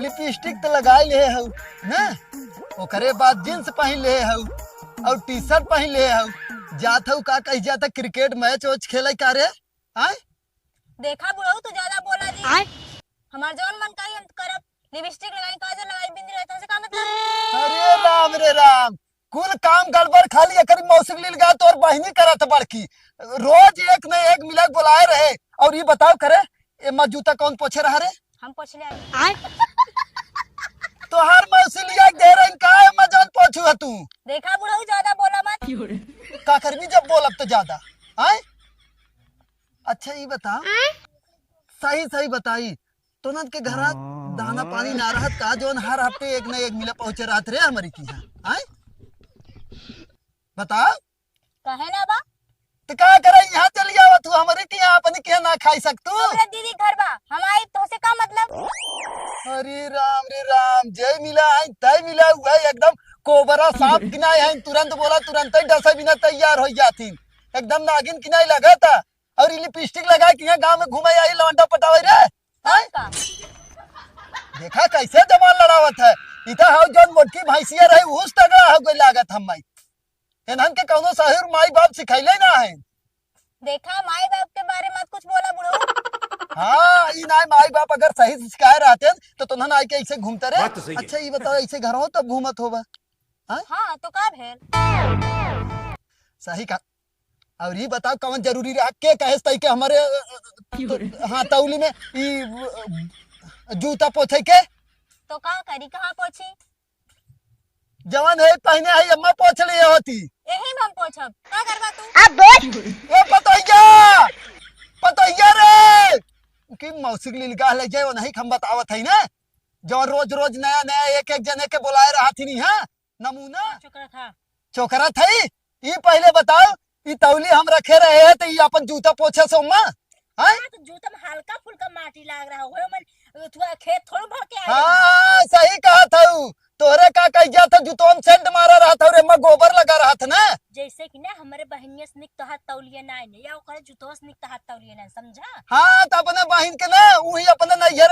Lipstick तो लगाई ले हऊ ना, ओकरे बाद जींस पहन ले हऊ और टी शर्ट पहन ले हऊ, जात हऊ का कही जाता क्रिकेट मैच वैच खेले का रे? आय देखा बुढ़ऊ तो ज्यादा बोला जी। हमार जवन मन करी हम करब। लिपस्टिक लगाई, काजल लगाई, बिंदी लगाई, तुमसे का मतलब? अरे राम रे राम, कुल काम गड़बड़ खाली एकरी मौसिक लील गा तोर बहिनी करत बड़की, रोज एक न एक मिला बुलाए रहे। और ये बताओ करे ए जूता कौन पोछे रहा रे? हम पूछ ले आई। तो हर मौसी लिया दे रही का मजन पोछू है तू? देखा बुढ़ऊ ज्यादा बोला मत। का करबी जब बोलब तो ज्यादा? आय अच्छा ये बता, सही सही बताई तो नन के घर दाना पानी ना रहत का जोन हर हफ्ते एक न एक मिला पहुंचे रहत रे हमारी की है? आय बता कहे ना बा तो का करे यहाँ चली जावा तू हमारे की यहाँ अपनी के ना खाई सकतू? हमरा दीदी घर बा, हम आई तो से का मतलब? अरे राम रे राम, जय मिला है तय मिला हुआ है एकदम कोबरा सांप किनाए है, तुरंत बोला तुरंत ही डसे बिना तैयार हो जाती, एकदम नागिन किनाई लगा था। और लिपस्टिक लगा के यहाँ गाँव में घूमे आई लौंडा पटावे रे? का देखा कैसे जवान लड़ावत है, इता हाउ जौन मोटकी भैंसिया रही उस तगड़ा हो गई लागत हम माई, इन्हन के कौनो शहर माई बाप सिखैले ना है। देखा माई बाप के बारे में कुछ बोला बुढ़ऊ। हाँ ई ना माई बाप अगर सही से सिखाए रहते तो तुमने आके ऐसे घूमते रहे। तो अच्छा ये बताओ ऐसे घर हो तब घूमत होगा? हाँ तो का भेल? सही का। और ये बताओ कौन जरूरी रहा के कहे तई के हमारे हाँ तौली में ई जूता पोथे के? तो का करी, कहाँ पहुंची? जवान है पहने है अम्मा पोछ लिए होती। यही में हम पूछब का करबा तू? ए पतैया पतैया रे कि मौसिक लीलगा ले जाए नहीं हम बतावत है ना, जो रोज रोज नया नया एक एक जने के बुलाए रहा थी नहीं है नमूना चुकरा था चोकरा थई। ये पहले बताओ ये तौली हम रखे रहे हैं तो ये अपन जूता पोछे से उम्मा? हाँ तो जूता में हल्का फुल्का माटी लाग रहा होगा, मन थोड़ा खेत थोड़ा भर के आया। हाँ सही कहा था, तोहरे का कह गया था जूतों में सेंट मारा रहा था और एमा गोबर लगा रहा था ना। जैसे कि ना हमारे बहनिया से निक तो हाथ तौलिया ना है या ओकरे जूतवा से निक तो हाथ तौलिया ना, समझा? हाँ तो अपने बहन के ना वही अपने नैहर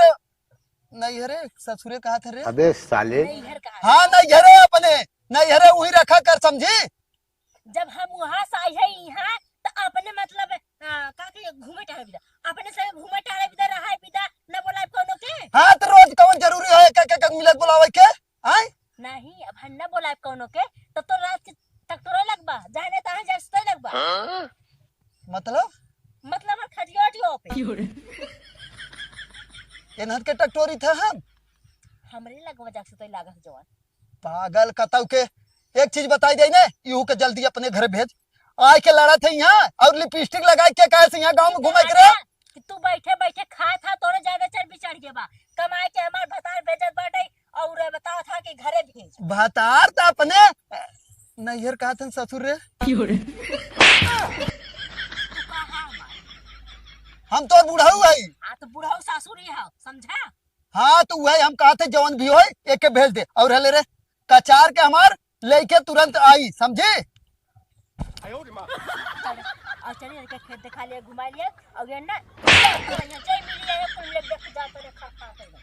नैहरे ससुरे कहा था रे? अबे साले नैहर कहा। हाँ नैहरे अपने नैहरे वही रखा कर, समझी? जब हम वहाँ से आई है यहाँ तो अपने मतलब का के घूमे टहले बिदा, अपने से घूमे टहले बिदा रहा बिदा न बोला कोनो के। हाँ तो रोज कौन जरूरी है क्या मिलत बुलावे के? आय नहीं अब हम न बोला कोनो के तब तो रात तक तो लगबा जाने तहां जस्ते लगबा। मतलब खजियाटियो पे एनहर के टटोरी था हम हमरे लगवा जाक से तो लागत जवान पागल कतौ के। एक चीज बताई दे ने इहू के जल्दी अपने घर भेज, आय के लड़ा थे यहाँ और लिपस्टिक लगाई के कहे से यहाँ गांव में घूमे करे कि तू बैठे बैठे खा था तोरे ज्यादा चर्बी चढ़ गया बा, कमाए के हमार भतार भेजत बाटे और बताओ था कि घरे भेज। भतार तो अपने नैहर कहा था ससुर रे हम तो बुढ़ऊ है। आ तो बुढ़ऊ सासुरी है, समझा? हाँ तो वही हम कहा थे जवन भी हो एक के भेज दे और हले रे कचार के हमार लेके तुरंत आई, समझे? और चलिए के खेत दिखा लिया घुमा लिया और ये ना जय मिली है तुम लोग देख जाते रहे खा।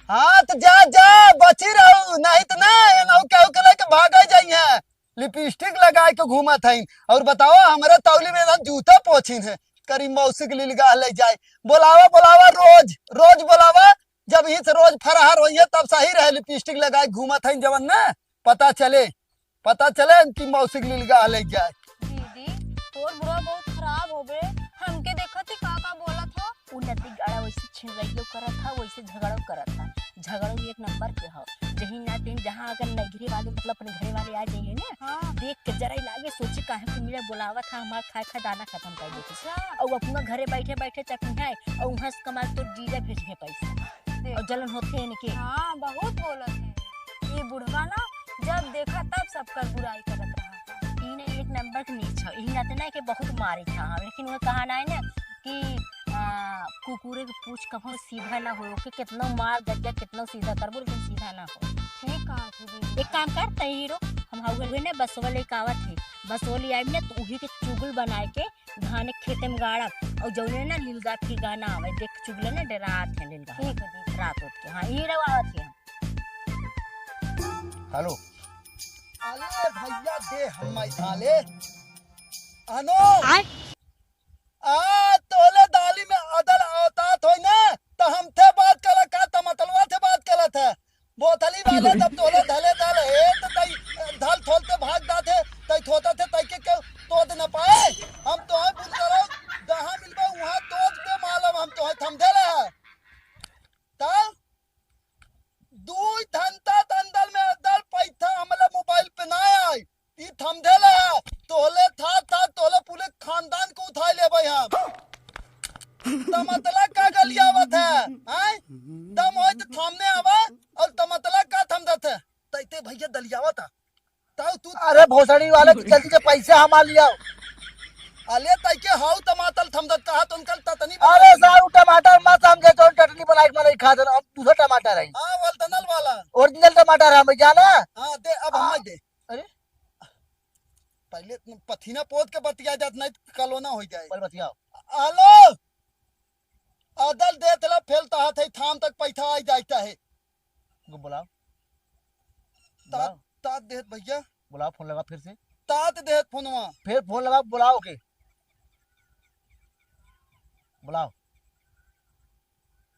हाँ तो जा जा बची रहू नहीं तो ना एनहु केहू के लेके भाग जाइए, लिपस्टिक लगा के घूमत है। और बताओ हमारे तौली में जूता पोछिन है करी मौसिक लीलगा ले जाए, बोलावा बोलावा रोज रोज बोलावा, जब ही से रोज फरहार होइए तब सही रहे लिपस्टिक लगाए घूमत है जवन ना पता चले कि मौसिक लीलगा ले जाए। दीदी तोर बुरा बहुत खराब हो गए, हमके देखा थी का बोला था उन्नति गाड़ा वैसे छिड़ैयो करत था वैसे झगड़ो करत था। झगड़ो एक नंबर के हो जही ना तीन जहां अगर नगरी वाले मतलब अपने घरे वाले आ जाइए ना हाँ। देख के जरा लागे सोचे काहे कि मेरा बुलावा था हमार खाए दाना खत्म कर देते और अपना घरे बैठे बैठे चकनियाए और वहां से कमाल तो डीजे भेजे पैसा और जलन होते हैं इनके। हाँ बहुत बोलत है ये बुढ़वा ना, जब देखा तब सबका बुराई करत रहा था। इने एक नंबर के नीच हो, इही नाते ना कि बहुत मारे था हम, लेकिन वो कहा ना है ना कि कुकुरे के पूछ कभी सीधा ना हो कि कितना मार गज्जा कितना सीधा करबो लेकिन सीधा ना हो। ठीक कहा थी दीदी। एक काम कर तई हीरो हम हाउ ने बसवा ले कावत है बसवा ले आई ना तो उही के चुगल बनाए के धान खेते में गाड़ा और जौने ना लीलगात के गाना आवे देख चुगले ना डरात है लीलगात। ठीक है दीदी। रात उठ के हाँ ये रवावत है। हेलो अरे भैया दे हम थाले अनो तोले दाली में अदल औतात होई ना तो हम थे बात करा का तमतलवा से बात करा था बोतली वाले जब तोले धले दल हे तो तई धल थोलते भाग दाते तई थोता थे तई के तोद न पाए हम तो है बुल करो जहां मिलबा वहां तोद के मालूम हम तो है थम देले है ता दुई घंटा तंदल में अदल पैसा हमले मोबाइल पे ना आई ई थम देले है तोले था तोले पूरे खानदान को उठा ले भाई हम तमतला का गलियावत है हैं दम होय तो थामने आवा और तमतला का थम दत तैते भैया दलियावत ताऊ तू अरे भोसड़ी वाले जल्दी से पैसे हमार लिया। अले तैके हाउ टमाटर थम दत कहा तो अंकल ततनी अरे सारू टमाटर मत समझे तो चटनी बनाई के खा दे अब दूसरा टमाटर है हां वलतनल वाला ओरिजिनल टमाटर है मैं जाना। हां दे अब हम दे अरे पहले पथीना पोत के बतिया जात नहीं कलोना हो जाए बोल बतियाओ। हेलो अदल दे तला फेलता हाथ है थाम तक पैसा आ जाता है को बुलाओ तात तात देत भैया बुलाओ फोन लगा फिर से तात देत फोनवा फिर फोन लगा बुलाओ के बुलाओ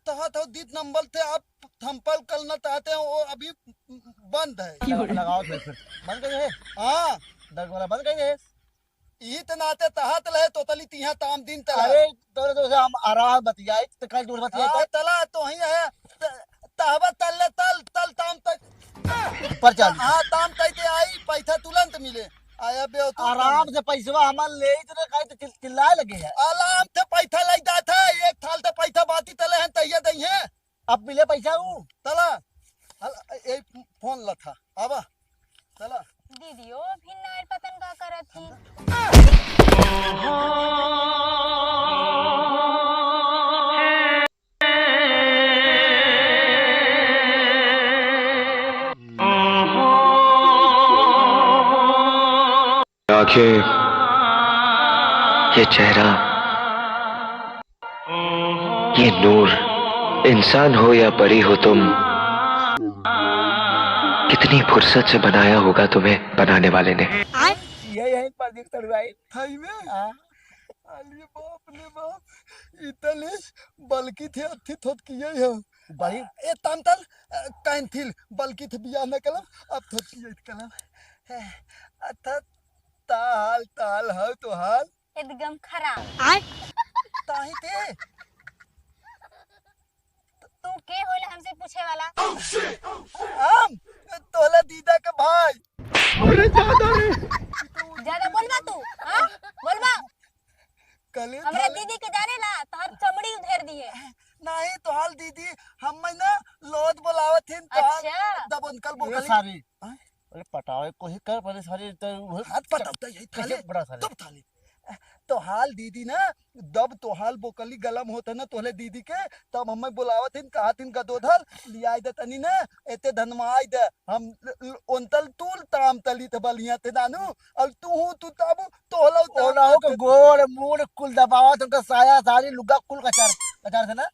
तहा तो दीद नंबर थे आप थंपल करना चाहते हैं वो अभी बंद है लगाओ फिर बंद करिए हाँ दर्द वाला बंद करिए। ईत नाते तहत लहे तो तली तिहा ताम दिन तला अरे तो हम आराम बतियाए तो कल दूर बतियाए तला तो ही है तहबा तल तल तल ताम तक पर चल हाँ ताम तक आई पैसा तुरंत मिले आया बे तो आराम से पैसा हमार ले तो कहीं तो चिल्लाए लगे है। आराम से पैसा लग जाता है एक थाल से पैसा बाती तले हैं तैया दई है अब मिले पैसा वो तला ए फोन लथा आवा तला दीदियो भी नार पतन का करत थी। आंखें, ये चेहरा, ये नूर, इंसान हो या परी हो तुम, कितनी फुर्सत से बनाया होगा तुम्हें बनाने वाले ने। यही पर दिख तड़वाई थाई में अरे बाप रे बाप इतने बल्कि थे अथी थोत किए है बड़ी ए तंतल कैंथिल बल्कि थे बिया न कलम अब थोत किए कलम अथ ताल ताल है तो हाल एकदम खराब। ताही थे तू के होले हमसे पूछे वाला? हम तोला दीदा के भाई अरे ज्यादा रे ज्यादा बोलबा तू हां बोलबा कले हमरा दीदी के जाने ला तोहर चमड़ी उधेर दिए। नहीं तो हाल दीदी हम ना लोद बोलावत थिन तो अच्छा। दब अंकल अरे बोकली सारी अरे पटावे को ही कर पहले सारी तो हाथ पटावता यही थाले कैसे बड़ा सारे तब थाले तो हाल दीदी ना दब तो हाल बोकली गलम होता ना तोले दीदी के तब हमें बुलावत हिन कहा थिन गदोधल लियाई दे तनी ना एते धनमाई दे हम ओंतल तूल ताम तली ते बलिया ते दानू और तू तब तोला ओना हो के गोड़ मुंह कुल दबावा तुमका साया सारी लुगा कुल कचार थे ना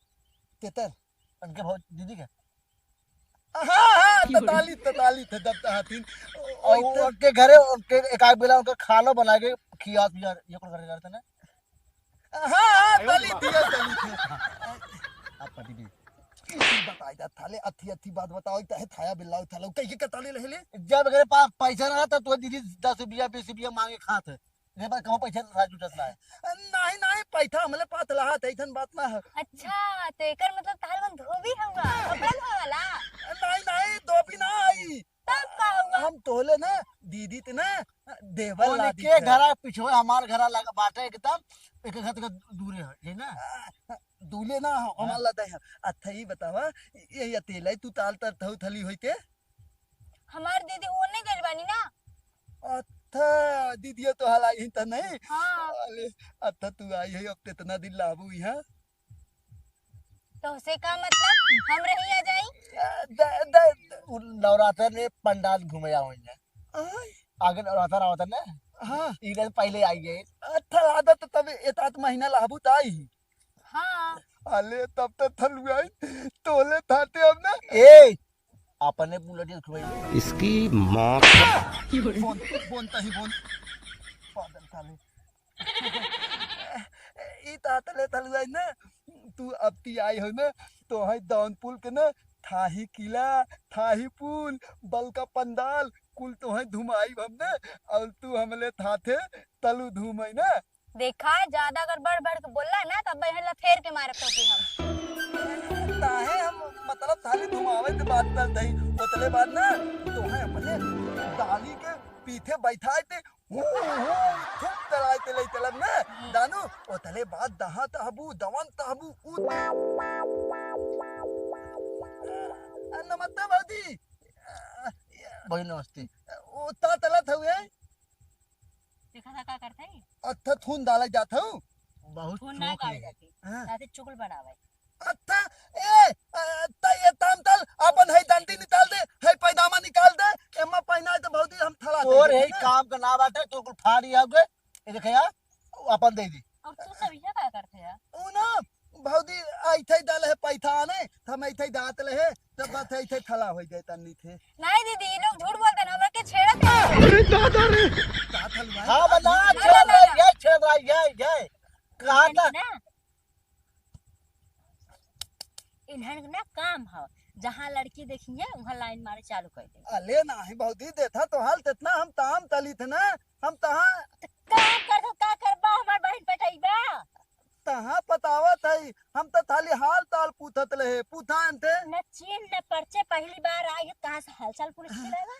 तेतर उनके बहुत दीदी के हाँ तताली थे दब हाथिन और उनके घरे उनके एक आध बेला उनका खाना बना के खिया पिया ये कुल करे करते ना। हाँ तली थी आप पति भी बताई जा थाले अथी बात बताओ तहे थाया बिल्ला थाला कई के कताले रहले जब मेरे पास पैसा ना था तो दीदी 10 रुपया 20 रुपया मांगे खात है मेरे पास कहाँ पैसा ना जुटत ना है। नहीं पैसा हमले पात लहा तैथन बात ना है अच्छा तो एकर मतलब तार मन धोबी हुआ कपड़ा धोए वाला नहीं दो भी ना आई तब का हुआ? हम तोले ना दीदी ते ना देवल ला के घरा पिछवे हमार घरा लगा बाटे एकदम एक घर का दूर है ये ना दूले ना हमार ला दे अथई बतावा ये अतेले तू ताल तर थौ थली होइते हमार दीदी ओने गइल बानी ना। अच्छा दीदी तो हल आई त नहीं हाँ अरे अच्छा तू आई है अब इतना दिन लाबू यहाँ तो उसे का मतलब हम रही आ जाई नवरात्र में पंडाल घूमे जाओगे आई आगे नवरात्र आवता ना हाँ इधर पहले आई है अच्छा आदत तब एतात महीना लाबू ताई हाँ अले तब तो थल आई तोले थाते अब ना ए अपने बुलेट खुआई इसकी माँ बोन बोनता ही बोन पागल साले ई तातले तलवाई ना तू अब ती आई हो ना तो है दाउन पुल के ना थाही किला थाही पुल बल का पंडाल कुल तो है धुमाई हम ना और तू हमले थाथे तलु धुमाई ना देखा ज्यादा अगर बढ़ बढ़ के बोला ना तब बहला फेर के मारे पड़ती हम ताहे हम मतलब थाली धुमावे के बात कर दई ओतले बाद ना तो है अपने डाली के पीछे बैठाए थे खूब तराए ते लई तलब ना दानू ओतले बाद दहा तहबू दवन तहबू नमस्ते बादी भाई नमस्ते उता तलत हुए देखा था का करते हैं अच्छा थून डाले जात हूं बहुत फोन ना शौक काट है। जाती हाँ। ताते चुगल बनावे अच्छा ए ये ताम तल अपन है डंडी निकाल दे है पैदामा निकाल दे एमा पहिना तो बहुती हम थला तोर है काम का ना बाटे तो कुल फाड़ी आओगे ये देखे यार अपन दे दी और तू सब ये का करते हैं ऊ ना बहुती ऐथे डाल है पैथा ने हम ऐथे दांत ले है तब बात ऐथे थला हो जाए तन्नी थे नहीं दीदी ये लोग झूठ बोलते हैं हमरा के छेड़ते हैं का थलवा हां बना छेड़ रही है कहा था ना इन्हन ना काम है जहाँ लड़की देखिए वहाँ लाइन मारे चालू कर दे अले ना है बहुती देथा तो हाल तितना हम ताम तली थे ना हम तहां काम कर दो का करबा हमार बहन पटाईबा तहां पतावत है हम तो थाली हाल ताल पूछत ले पूछा थे न चीन न पर्चे पहली बार आई है कहाँ से हालचाल पूछ लेगा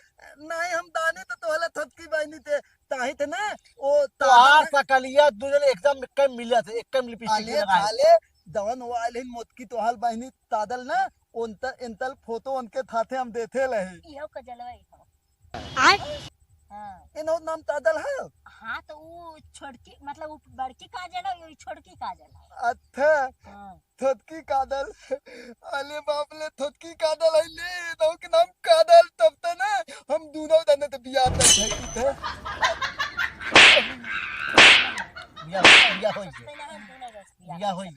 नहीं हम दाने तो तोहला थतकी बहनी थे ताही थे ना ओ तो आर सकलिया दूसरे एकदम एक मिला थे एक लिपस्टिक आले लगाए थाले दवन वाले मोतकी तोहाल बहनी तादल ना उनता इंतल फोटो उनके थाथे हम देथे लहे इहो का जलवाई हो हाँ इनो नाम तादल है हाँ तो वो छोटकी मतलब वो बड़की काजल है ये छोटकी काजल है अच्छा हाँ थतकी कादल अले बाप ले थतकी कादल है ले दो के नाम कादल तब तो ना हम दोनों दने तो बियाह तक है थे बिया होई पहले हम दोनों रस दिया बिया होई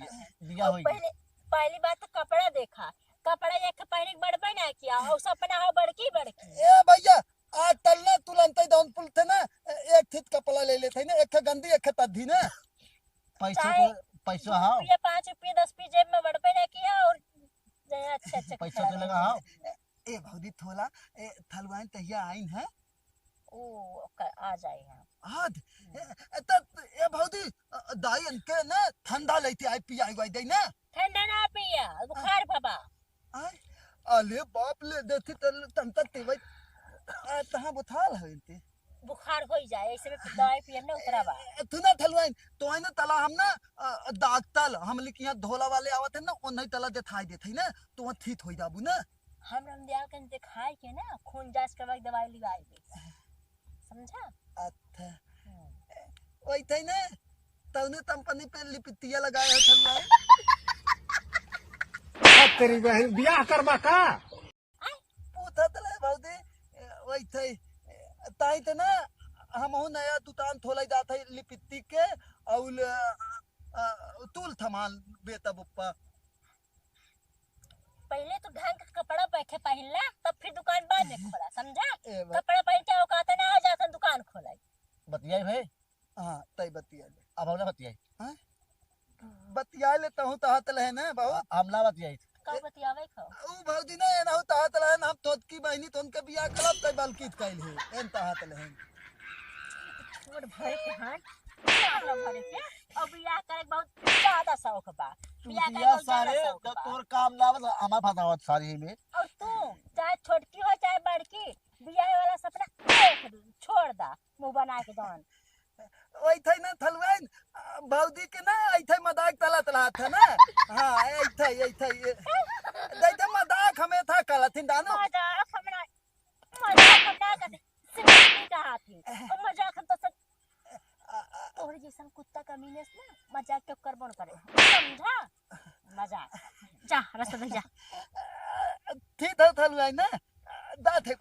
बिया और होई पहले पहली बात तो कपड़ा देखा कपड़ा एक पहले बड़बे ना किया और सपना हो बड़की बड़की ए भैया आज तलना तुलंत दाउन पुल थे ना एक थित कपड़ा ले लेते ना एक गंदी एक तद्धी ना पैसे को पैसा हाँ रुपया 5 रुपया 10 रुपया जेब में बड़बे ना किया और अच्छा अच्छा पैसा तो लगा हाँ ए भौदी थोला ए थलवाइन तहिया आइन है ओ आ जाए यहाँ आद त ए भौदी दाई अनके ना ठंडा लेती आई पी आई गई दे ना ठंडा ना पिया बुखार बाबा आय अले बाप ले देती तल तंत तेवई तहां बुथाल है इनते बुखार हो जाए ऐसे में दवाई पिए ना उतरावा तुना थलवाइन तो है ना तला हम ना दागतल हम लिख यहाँ धोला वाले आवत है ना ओ नहीं तला देखाई देथे ना तो वहां ठीक हो जाबू ना हम रमदिया के दिखाई के ना खून जांच करवा के दवाई लिवाई दे समझा अच्छा वही थे ना तौने कंपनी पे लिपटिया लगाए है थलवाइन तेरी बहन बियाह करबा का पूछा तले भौदी वही थे ताई थे ना हम हूं नया दुकान थोला जात है लिपित्ती के और तूल थमाल बेता बुप्पा पहले तो ढंग का कपड़ा पहनला तब फिर दुकान बाद में खोला समझा ए बा- कपड़ा पहन के औकात ना हो जाता दुकान खोला बतियाई भाई हाँ तई बतिया ले अब हमला बतियाई बतिया लेता हूँ तहत ले ना बहुत हमला बतियाई का बतियावे खो ऊ भौजी ना एना हूँ तहत ले हम तोत की बहनी तो उनके बियाह करब तई बलकीत कैल है एन तहत ले छोड़ भरे के हाथ चावला भरे के अब बियाह करे के बहुत ज्यादा शौक बा बियाह करे के बिया बहुत ज्यादा सारे शौक तो बा। तोर काम लावत हमार फसावत सारी में और तू चाहे छोटकी हो चाहे बड़की बियाह वाला सपना देख दू छोड़ दा मुंह बना के दौन वही थे ना थलवाइन भौजी के ना ऐथे मदाक तलत रहा था ना हाँ ऐथे दैते मदाक हमें था कलथिन दानो मजाक हमरा करते सिर्फ का हाथी और मजाक हम तो सब तोहरे जैसन कुत्ता का मीने से ना मजाक क्यों करबो न करे समझा मजाक जा रास्ता दे जा ठीक है थलवाइन ना दात है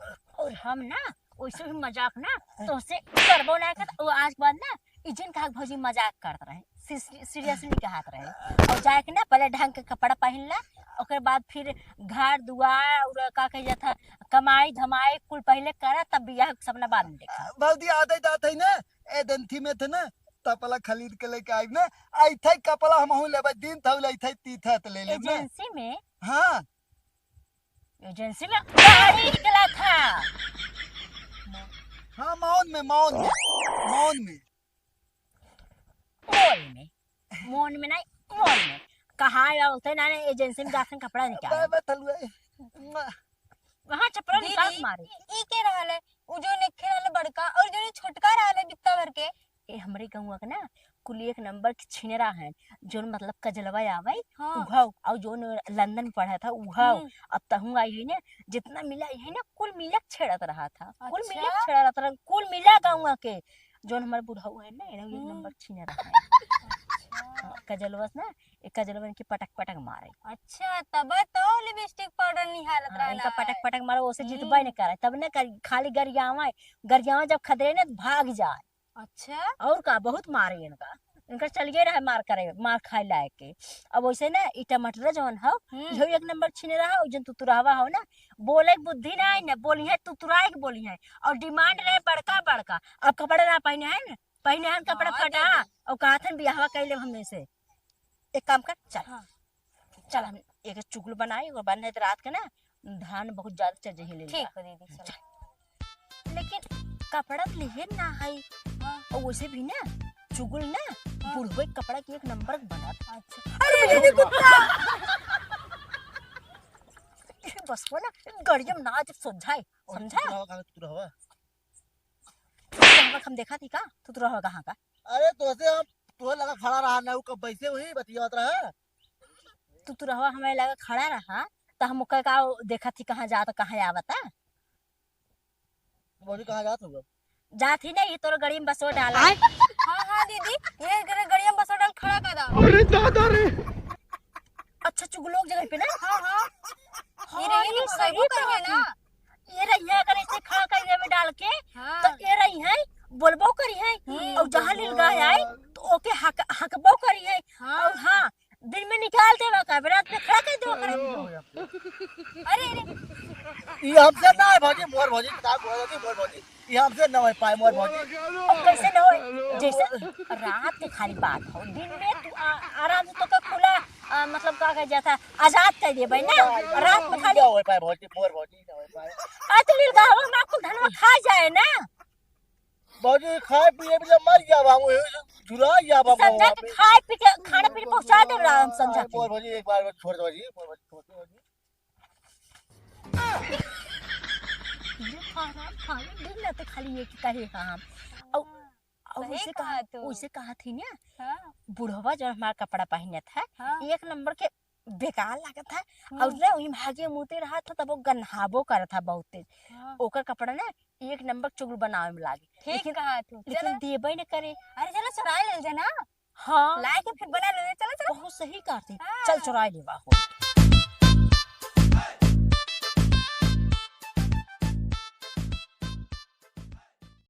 और हम ना वैसे भी मजाक ना तो से करबो ना कर वो आज के बाद ना इजन का भौजी मजाक करत रहे सीरियसली कहत रहे और जाके ना पहले ढंग के कपड़ा पहन ला ओकर बाद फिर घर दुआर और का कह जाता कमाई धमाई कुल पहले करा तब बियाह के सपना बाद में देखा। भौजी आदत आत है ना ए दंथी में थे ना तपला खरीद के लेके आई ना आई थे कपला हम लेबे दिन था ले थे तीथा त ले ले एजेंसी में हाँ एजेंसी में गाड़ी निकला था। हाँ मौन में मौन में मौन में मोन में नहीं मोन में कहा बोलते ना एजेंसी में जाकर कपड़ा निकाल वहाँ चपड़ा निकाल के मारे। ई के रहल है उ जो नेखे रहल बड़का और जो छोटका रहल है बित्ता भर के ए हमरे गाँव का ना कुल एक नंबर के छिनेरा है जो मतलब कजलवा आवे उहाव और जो लंदन में पढ़ा था उहाव अब तहु आई है ना जितना मिला है ना कुल मिला छेड़त रहा था कुल मिला छेड़त रहा कुल मिला गाँव के जो हमारे बुढ़ाऊ है ना एक नंबर छिनेरा है कजलवा ना एक कजलवन की पटक पटक मारे। अच्छा तब तो लिपस्टिक पाउडर निहालत रहला इनका पटक पटक मारे ओसे जितबे न करे तब न खाली गरियावा जब खदरे न भाग जाए। अच्छा और का बहुत मारे इनका इनका चल गए रहे मार खाए लायक के। अब वैसे ना ई टमाटर जवन हो यो एक नंबर छिने रहा जन तुतुरावा हो ना बोले बुद्धि ना है ना बोली है तुतुराए के बोली है और डिमांड रहे बड़का बड़का। अब कपड़ा ना पहने है ना पहने है कपड़ा फटा और कहा था बियाहवा कैले हमने से एक काम कर चल हम एक चुगल बनाई और बन रात के ना धान बहुत ज्यादा चढ़ ले ठीक है दीदी लेकिन कपड़ा लिए ना है और वैसे भी ना चुगल ना बुढ़वे कपड़ा की एक नंबर बना था। अच्छा अरे दीदी बस वो ना गड़ियम ना जब सोझाए समझा हम देखा थी का तू रहो कहाँ का। अरे तो से हम तो लगा खड़ा रहा ना कब बैसे वही बतियात रहा तू रहो हमें लगा खड़ा रहा तो हम का देखा थी कहाँ जाता कहाँ आवता बोली कहाँ जात होगा जात ही नहीं तोर गाड़ी में बसो डाला। हां दीदी ये गड़िया बस डाल खड़ा कर दो। अरे दादा रे अच्छा चुगलोक जगह पे ना हां ये सही पर है ना ये रही है अगर ऐसे खड़ा कर में डाल के तो ये रही है बोलबो करी है और जहाँ लील गए है तो ओके हकबो करी है और हाँ दिन में निकाल देवा का रात में खड़ा कर देवा अरे ये हमसे ना है भौजी मोर भौजी किताब बोल रही मोर भौजी ये हमसे ना है पाए मोर भौजी और कैसे न हो जैसे रात के खाली बात हो दिन में तू आराम से तो का खुला मतलब का कह जाता आजाद कर दे भाई ना रात में खाली हो पाए भौजी मोर भौजी ना हो पाए तो लील गावा में आपको धनवा खा जाए ना भौजी खाए पिए भी मर जावा हम झुला जावा समझा के खाए पी के खाना पीने पहुंचा दे रहा हम समझा के मोर भौजी एक बार छोड़ दो भौजी मोर भौजी छोड़ दो भौजी ये खाना दिन ना तो खाली ये कहे हम और वैसे कहा थी ना बुढ़वा जो हमारा कपड़ा पहने था एक नंबर के बेकार लगा था और ना वही भागे मुते रहा था तब वो गन्हाबो कर था बहुत तेज ओकर कपड़ा ना एक नंबर चुगल बनावे में लागे ठीक कहा तू लेकिन देबे न करे। अरे चलो चुरा ले जाना हाँ लाए के फिर बना ले चलो बहुत सही करती चल चुरा लेवा हो।